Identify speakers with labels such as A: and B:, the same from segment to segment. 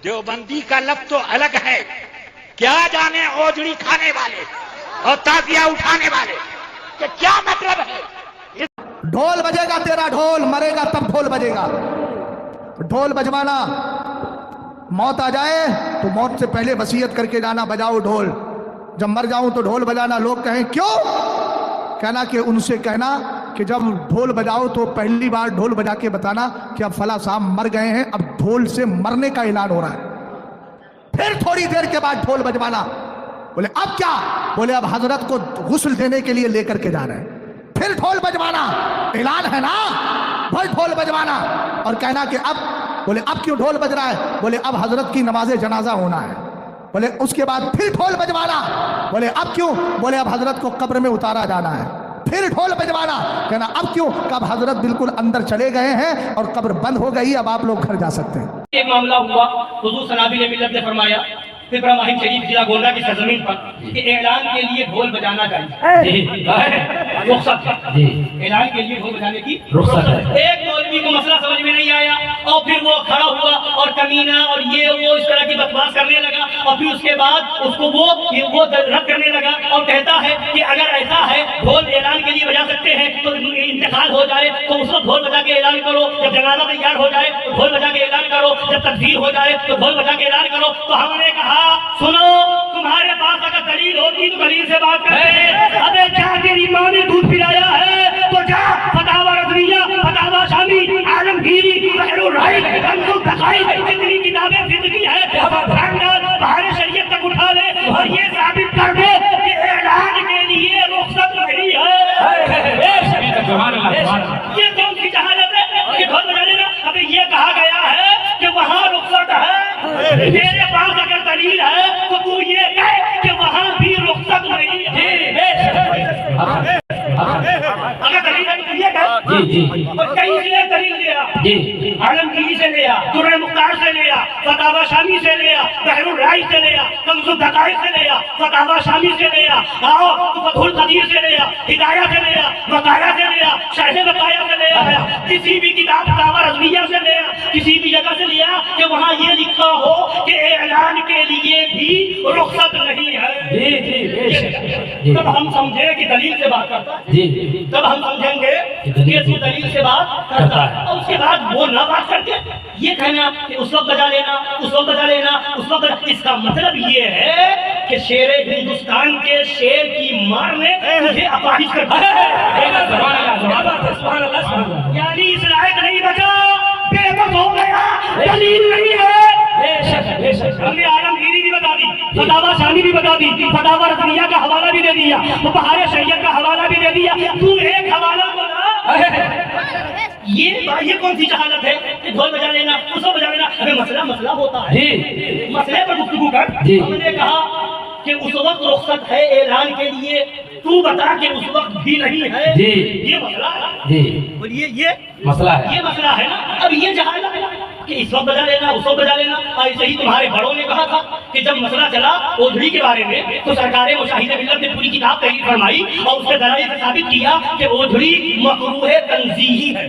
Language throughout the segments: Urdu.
A: دیوبندی کا لفظ تو الگ ہے، کیا جانے اوجڑی کھانے والے اور تازیہ اٹھانے والے کہ کیا مطلب ہے؟
B: ڈھول بجے گا تیرا ڈھول، مرے گا تب ڈھول بجے گا۔ ڈھول بجوانا، موت آ جائے تو موت سے پہلے وصیت کر کے جانا بجاؤ ڈھول، جب مر جاؤں تو ڈھول بجانا۔ لوگ کہیں کیوں؟ کہنا کہ ان سے کہنا کہ جب ڈھول بجاؤ تو پہلی بار ڈھول بجا کے بتانا کہ اب فلاں صاحب مر گئے ہیں، اب ڈھول سے مرنے کا اعلان ہو رہا ہے۔ پھر تھوڑی دیر کے بعد ڈھول بجوانا۔ بولے اب کیا؟ بولے اب حضرت کو غسل دینے کے لیے لے کر کے جا رہے ہیں۔ پھر ڈھول بجوانا، اعلان ہے نا، بھائی ڈھول بجوانا اور کہنا کہ اب، بولے اب کیوں ڈھول بج رہا ہے؟ بولے اب حضرت کی نماز جنازہ ہونا ہے۔ بولے اس کے بعد پھر ڈھول بجوانا، بولے اب کیوں؟ بولے اب حضرت کو قبر میں اتارا جانا ہے۔ پھر ڈھول بجوانا، کہنا اب کیوں؟ کہ اب حضرت بالکل اندر چلے گئے ہیں اور قبر بند ہو گئی، اب آپ لوگ گھر جا سکتے ہیں۔
C: ایک معاملہ ہوا، حضور صلی ملت نے فرمایا ابراہیم شریف ضلع گونڈہ کی سرزمین پر کہ اعلان کے لیے ڈھول بجانا چاہیے، رخصت ہے، اعلان کے لیے ڈھول بجانے کی رخصت ہے۔ ایک مولوی کو مسئلہ سمجھ میں نہیں آیا اور پھر وہ کھڑا ہوا اور کمینہ اور یہ وہ اس طرح کی بکواس کرنے لگا اور پھر اس کے بعد اس کو وہ رد کرنے لگا اور کہتا ہے کہ اگر ایسا ہے ڈھول اعلان کے لیے بجا سکتے ہیں تو انتقال ہو جائے تو اس کو ڈھول بجا کے اعلان کرو، جب جنازہ تیار ہو جائے تو ڈھول بجا کے اعلان کرو، جب تکبیر ہو جائے تو ڈھول بجا کے اعلان کرو۔ تو ہم نے کہا سنو، تمہارے پاس اگر دلیل ہوتی تو دلیل سے بات کرتے۔ ابے جا تیری ماں نے دودھ پلایا ہے تو جا فتاوی رضویہ، فتاوی شامی، عالمگیری، بحر الرائق، کنز الدقائق، جتنی کتابیں فقہی ہیں بہار شریعت تک اٹھا لے اور یہ ثابت کر دے کہ اعلان کے لیے رخصت نہیں ہے۔ یہ کون سی جہالت ہے کہ ڈھول بجانے کا؟ ابھی یہ کہا گیا ہے کہ وہاں رخصت ہے، میرے پاس اگر دلیل ہے تو تو یہ کہے کہ وہاں بھی رخصت نہیں ہے۔ اگر دلیل ہے تو یہ کہے، اور کئی سے دلیل لیا، عالمگیری سے لیا، درر مختار سے لیا، فتاوی شامی سے لیا، بحر الرائق سے لیا، کنز الدقائق سے لیا، فتاوی شامی سے لیا، فتح القدیر سے لیا، ہدایہ سے لیا، وقایہ سے لیا، شرح وقایہ سے لیا، کسی بھی کتاب فتاوی رضویہ سے لیا، کسی بھی جگہ سے لیا کہ وہاں یہ لکھا ہو کہ اعلان کے لیے بھی رخصت نہیں ہے۔ تب ہم سمجھے کہ دلیل سے بات کرتا ہے، تب ہم سمجھیں گے کہ اس دلیل سے بات کرتا ہے، اور اس کے بعد وہ نہ بات کر کے یہ کہنا کہ اس وقت بجا لینا، اس وقت بجا لینا، اس وقت، اس کا مطلب یہ ہے کہ شیر ہندوستان کے شیر کی مار نے مجھے اپاہج کر دیا، یعنی اس لائق نہیں بچا، بے وقت ہو گیا، دلیل نہیں ہے۔ ہم نے عالمگیری بھی بتا دی، فتاوی شامی بھی بتا دی، فتاوی رضویہ کا حوالہ بھی دے دیا، بہار شریعت کا حوالہ بھی دے دیا، تو ایک حوالہ بنا۔ یہ کون سی جہالت ہے کہ ڈھول بجا لینا، اس کو بجا لینا؟ ابھی مسئلہ ہوتا ہے، مسئلے پر گفتگو کر۔ ہم نے کہا کہ اس وقت رخصت ہے اعلان کے لیے، تو بتا کہ اس وقت بھی نہیں ہے، یہ مسئلہ ہے، بولیے یہ مسئلہ ہے، یہ مسئلہ ہے نا۔ اب یہ جہالت ہے کہ اس وقت بجا لینا، اس وقت بجا لینا، اور ایسے ہی تمہارے بڑوں نے کہا تھا کہ جب مسئلہ چلا اوجھڑی کے بارے میں تو سرکار مشاہد ملت نے پوری کتاب تحریر فرمائی اور اس کے دلائل سے ثابت کیا کہ اوجھڑی مکروہ تنزیہی ہے،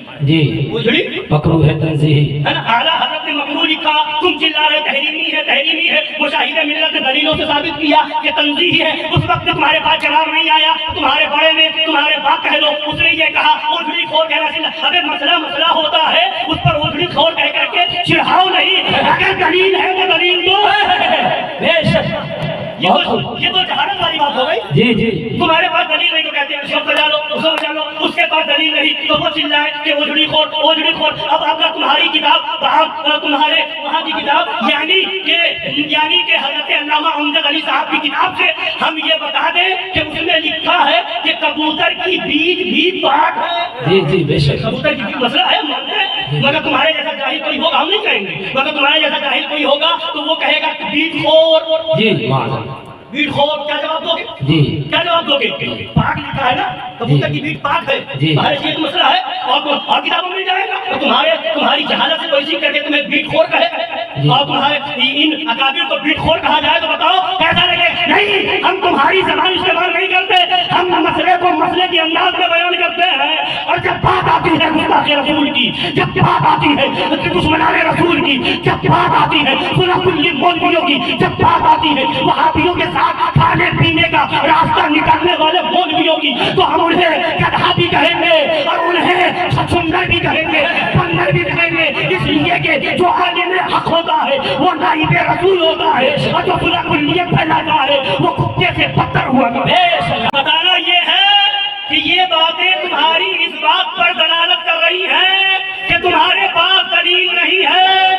C: اوجھڑی مکروہ تنزیہی ہے نا۔ اعلیٰ حضرت نے مکروہ لکھا، تم چلا رہے تحریمی ہے، تحریمی ہے، مشاہد ملت نے دلیلوں سے ثابت کیا کہ تنزیہی ہے۔ اس وقت تمہارے پاس جواب نہیں آیا، تمہارے بڑے نے، تمہارے باپ کہہ لو، اس نے یہ کہا اوجھڑی خور کہنا چاہیے۔ ابے مسئلہ ہوتا ہے، اس پر اوجھڑی خور کہہ کر کے چڑھاؤ نہیں، اگر دلیل ہے تو دلیل دو۔ یہ تو جہالت والی بات ہو گئی۔ تمہارے پاس دلیل نہیں تو کہتے ہیں اس کو بجا لو، اس کو بجا لو، اس کے پاس دلیل نہیں تو وہ چلائے کہ اوجھڑی خور، اوجھڑی خور۔ اب اگر تمہاری کتاب، تمہارے وہاں کی کتاب، یعنی کہ حضرت علامہ امجد علی صاحب کی کتاب سے ہم یہ بتا دیں کہ اس میں لکھا ہے کہ کبوتر کی بیج بھی پاک ہے۔ جی بے شک کبوتر کی بیج مسئلہ ہے، مانتے ہیں، مگر تمہارے جیسا جاہل کوئی ہوگا، ہم نہیں کہیں گے، مگر تمہارے جیسا جاہل کوئی ہوگا تو وہ کہے گا کہ بیج خور، بیٹ خور، کیا جواب دو گے؟ کیا جواب دو گے؟ پاک لکھا ہے نا، کبوتر کی بیٹ پاک ہے، تمہارے سے مسئلہ ہے اور کتابوں میں جائے گا تو تمہاری جہالت سے کوئی کر کے تمہیں بیٹ خور کہے اور تمہارے ان اکابر کو بیٹ خور کہا جائے تو بتاؤ کیسا لگے؟ نہیں، ہم تمہاری زبان استعمال نہیں کرتے، ہم مسئلے کو مسئلے کے انداز میں بیان کرتے ہیں، اور جب بات آتی ہے گستاخ رسول کی، جب بات آتی ہے دشمنان رسول کی، جب بات آتی ہے سنا کلی مولویوں کی، جب بات آتی ہے وہابیوں کے ساتھ کھانے پینے کا راستہ نکالنے والے مولویوں کی، تو ہم انہیں گدھا بھی کہیں گے اور انہیں چھچھنگر بھی کہیں گے، بندر بھی کہیں گے، اس لیے کہ جو عالم حق ہوتا ہے وہ نائب رسول ہوتا ہے، اور جو سنا کلیت پھیلاتا ہے وہ کتے سے بدتر ہوا کرتا ہے۔ بتانا یہ ہے کہ یہ باتیں تمہاری اس بات پر دلالت کر رہی ہیں کہ تمہارے پاس دلیل نہیں ہے،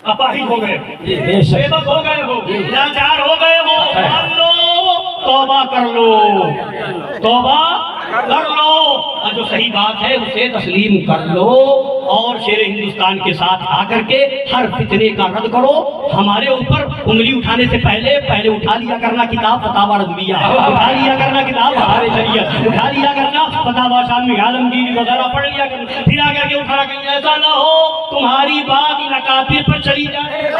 C: اپاہج ہو گئے، بے بس ہو گئے ہو، لاچار ہو گئے ہو، مان لو، توبہ کر لو، توبہ کر لو، اور جو صحیح بات ہے اسے تسلیم کر لو، اور شیر ہندوستان کے ساتھ آ کر کے ہر فتنے کا رد کرو۔ ہمارے اوپر انگلی اٹھانے سے پہلے اٹھا لیا کرنا کتاب فتاوی رضویہ، اٹھا لیا کرنا کتاب بہار شریعت، اٹھا لیا کرنا فتاوی شامی عالمگیر وغیرہ پڑھ لیا کرنا، پھر آ کر کے اٹھا کہیں ایسا نہ ہو تمہاری بات ان اکابر پر چلی جائے۔